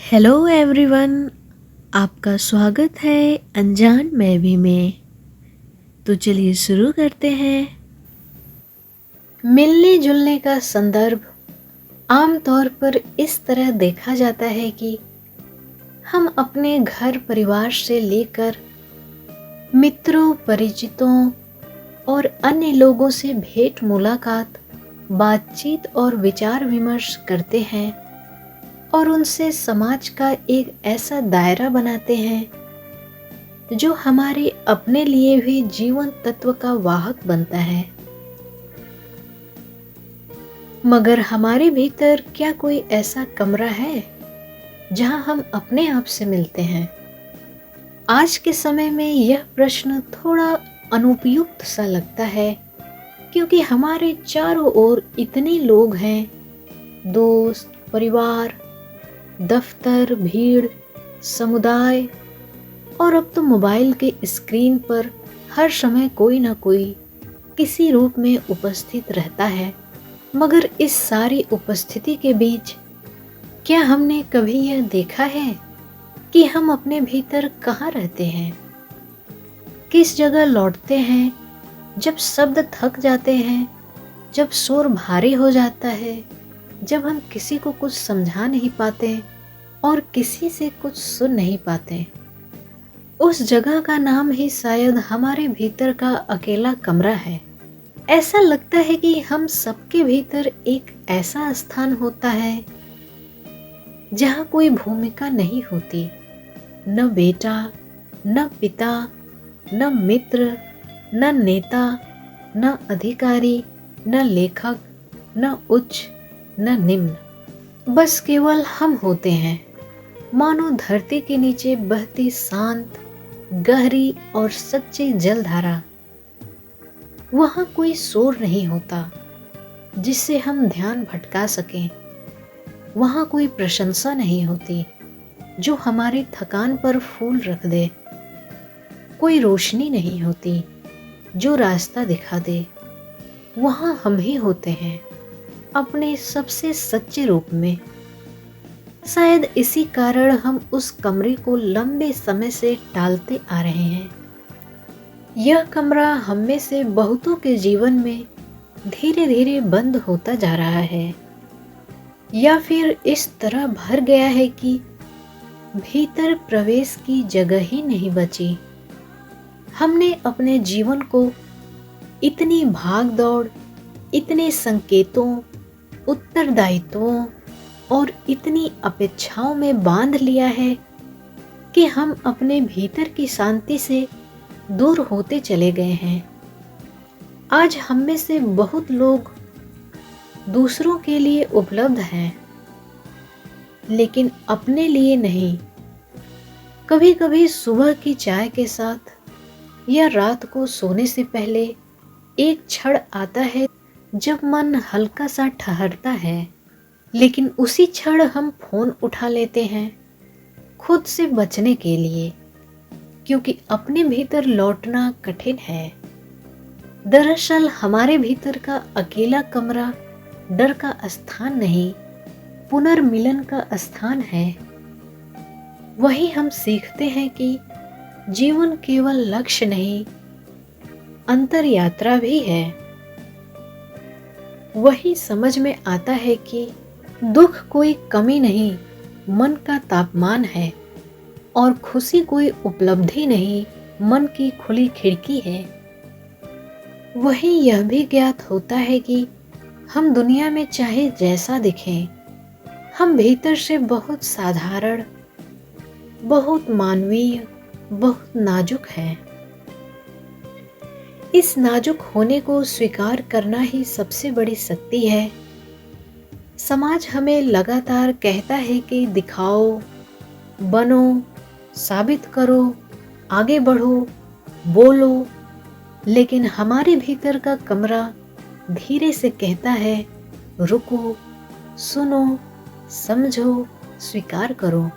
Hello everyone. आपका स्वागत है अनजान मैं भी में। तो चलिए शुरू करते हैं। मिलने जुलने का संदर्भ आमतौर पर इस तरह देखा जाता है कि हम अपने घर परिवार से लेकर मित्रों परिचितों और अन्य लोगों से भेंट मुलाकात, बातचीत और विचार विमर्श करते हैं और उनसे समाज का एक ऐसा दायरा बनाते हैं जो हमारे अपने लिए भी जीवन तत्व का वाहक बनता है। मगर हमारे भीतर क्या कोई ऐसा कमरा है जहां हम अपने आप से मिलते हैं? आज के समय में यह प्रश्न थोड़ा अनुपयुक्त सा लगता है, क्योंकि हमारे चारों ओर इतने लोग हैं, दोस्त, परिवार, दफ्तर, भीड़, समुदाय और अब तो मोबाइल के स्क्रीन पर हर समय कोई ना कोई किसी रूप में उपस्थित रहता है। मगर इस सारी उपस्थिति के बीच क्या हमने कभी यह देखा है कि हम अपने भीतर कहाँ रहते हैं? किस जगह लौटते हैं जब शब्द थक जाते हैं, जब शोर भारी हो जाता है, जब हम किसी को कुछ समझा नहीं पाते और किसी से कुछ सुन नहीं पाते? उस जगह का नाम ही शायद हमारे भीतर का अकेला कमरा है। ऐसा लगता है कि हम सबके भीतर एक ऐसा स्थान होता है जहाँ कोई भूमिका नहीं होती, न बेटा, न पिता, न मित्र, न नेता, न अधिकारी, न लेखक, न उच्च, न निम्न। बस केवल हम होते हैं, मानो धरती के नीचे बहती शांत, गहरी और सच्ची जलधारा। वहां कोई शोर नहीं होता जिससे हम ध्यान भटका सकें। वहां कोई प्रशंसा नहीं होती जो हमारी थकान पर फूल रख दे। कोई रोशनी नहीं होती जो रास्ता दिखा दे। वहां हम ही होते हैं, अपने सबसे सच्चे रूप में। शायद इसी कारण हम उस कमरे को लंबे समय से टालते आ रहे हैं। यह कमरा हम में से बहुतों के जीवन में धीरे धीरे बंद होता जा रहा है, या फिर इस तरह भर गया है कि भीतर प्रवेश की जगह ही नहीं बची। हमने अपने जीवन को इतनी भाग दौड़, इतने संकेतों, उत्तरदायित्वों और इतनी अपेक्षाओं में बांध लिया है कि हम अपने भीतर की शांति से दूर होते चले गए हैं। आज हम में से बहुत लोग दूसरों के लिए उपलब्ध हैं, लेकिन अपने लिए नहीं। कभी कभी सुबह की चाय के साथ या रात को सोने से पहले एक क्षण आता है जब मन हल्का सा ठहरता है, लेकिन उसी क्षण हम फोन उठा लेते हैं खुद से बचने के लिए, क्योंकि अपने भीतर लौटना कठिन है। दरअसल हमारे भीतर का अकेला कमरा डर का स्थान नहीं, पुनर्मिलन का स्थान है। वही हम सीखते हैं कि जीवन केवल लक्ष्य नहीं, अंतर यात्रा भी है। वही समझ में आता है कि दुख कोई कमी नहीं, मन का तापमान है, और खुशी कोई उपलब्धि नहीं, मन की खुली खिड़की है। वही यह भी ज्ञात होता है कि हम दुनिया में चाहे जैसा दिखें, हम भीतर से बहुत साधारण, बहुत मानवीय, बहुत नाजुक हैं। इस नाजुक होने को स्वीकार करना ही सबसे बड़ी शक्ति है। समाज हमें लगातार कहता है कि दिखाओ, बनो, साबित करो, आगे बढ़ो, बोलो, लेकिन हमारे भीतर का कमरा धीरे से कहता है, रुको, सुनो, समझो, स्वीकार करो।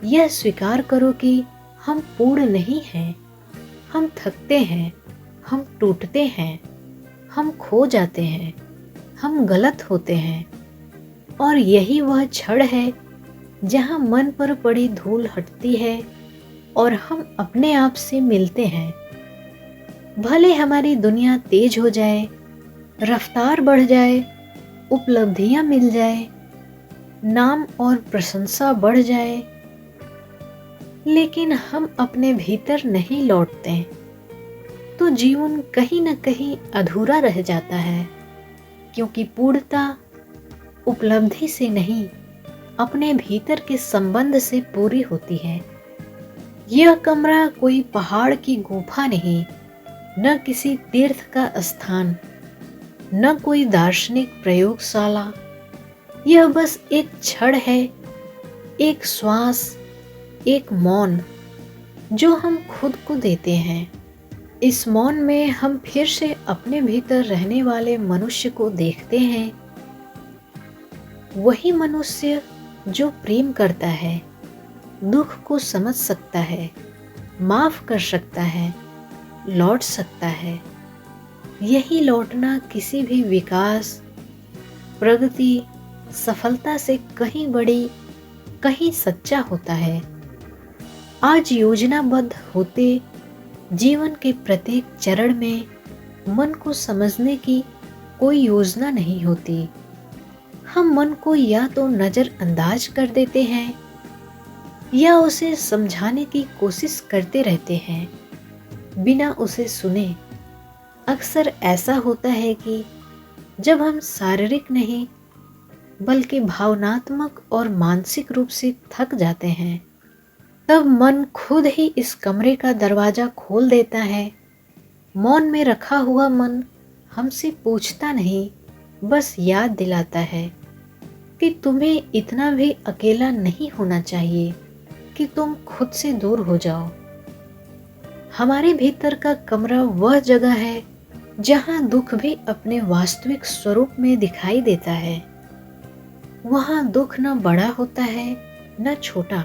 यह स्वीकार करो कि हम पूर्ण नहीं हैं। हम थकते हैं, हम टूटते हैं, हम खो जाते हैं, हम गलत होते हैं, और यही वह क्षण है जहाँ मन पर पड़ी धूल हटती है और हम अपने आप से मिलते हैं। भले हमारी दुनिया तेज हो जाए, रफ्तार बढ़ जाए, उपलब्धियां मिल जाए, नाम और प्रशंसा बढ़ जाए, लेकिन हम अपने भीतर नहीं लौटते तो जीवन कहीं न कहीं अधूरा रह जाता है, क्योंकि पूर्णता उपलब्धि से नहीं, अपने भीतर के संबंध से पूरी होती है। यह कमरा कोई पहाड़ की गुफा नहीं, न किसी तीर्थ का स्थान, न कोई दार्शनिक प्रयोगशाला। यह बस एक क्षण है, एक श्वास, एक मौन जो हम खुद को देते हैं। इस मौन में हम फिर से अपने भीतर रहने वाले मनुष्य को देखते हैं। वही मनुष्य जो प्रेम करता है, दुख को समझ सकता है, माफ कर सकता है, लौट सकता है। यही लौटना किसी भी विकास, प्रगति, सफलता से कहीं बड़ी, कहीं सच्चा होता है। आज योजनाबद्ध होते जीवन के प्रत्येक चरण में मन को समझने की कोई योजना नहीं होती। हम मन को या तो नज़रअंदाज कर देते हैं या उसे समझाने की कोशिश करते रहते हैं, बिना उसे सुने। अक्सर ऐसा होता है कि जब हम शारीरिक नहीं बल्कि भावनात्मक और मानसिक रूप से थक जाते हैं, तब मन खुद ही इस कमरे का दरवाज़ा खोल देता है। मौन में रखा हुआ मन हमसे पूछता नहीं, बस याद दिलाता है कि तुम्हें इतना भी अकेला नहीं होना चाहिए कि तुम खुद से दूर हो जाओ। हमारे भीतर का कमरा वह जगह है जहाँ दुख भी अपने वास्तविक स्वरूप में दिखाई देता है। वहाँ दुख न बड़ा होता है न छोटा,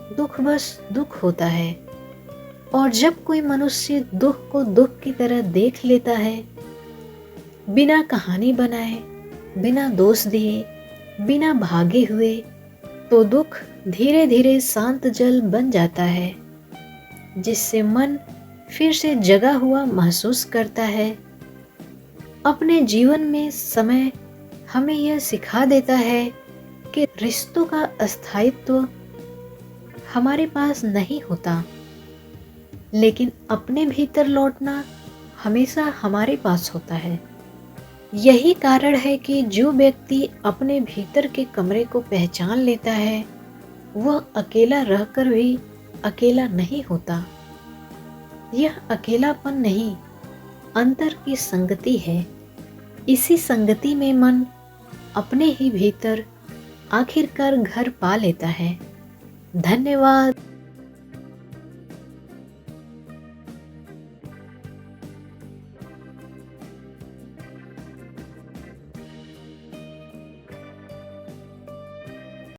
दुख बस दुख होता है। और जब कोई मनुष्य दुख को दुख की तरह देख लेता है, बिना कहानी बनाए, बिना दोष दिए, बिना भागे हुए, तो दुख धीरे धीरे शांत जल बन जाता है, जिससे मन फिर से जगा हुआ महसूस करता है। अपने जीवन में समय हमें यह सिखा देता है कि रिश्तों का अस्थायित्व हमारे पास नहीं होता, लेकिन अपने भीतर लौटना हमेशा हमारे पास होता है। यही कारण है कि जो व्यक्ति अपने भीतर के कमरे को पहचान लेता है, वह अकेला रहकर भी अकेला नहीं होता। यह अकेलापन नहीं, अंतर की संगति है। इसी संगति में मन अपने ही भीतर आखिरकार घर पा लेता है। धन्यवाद।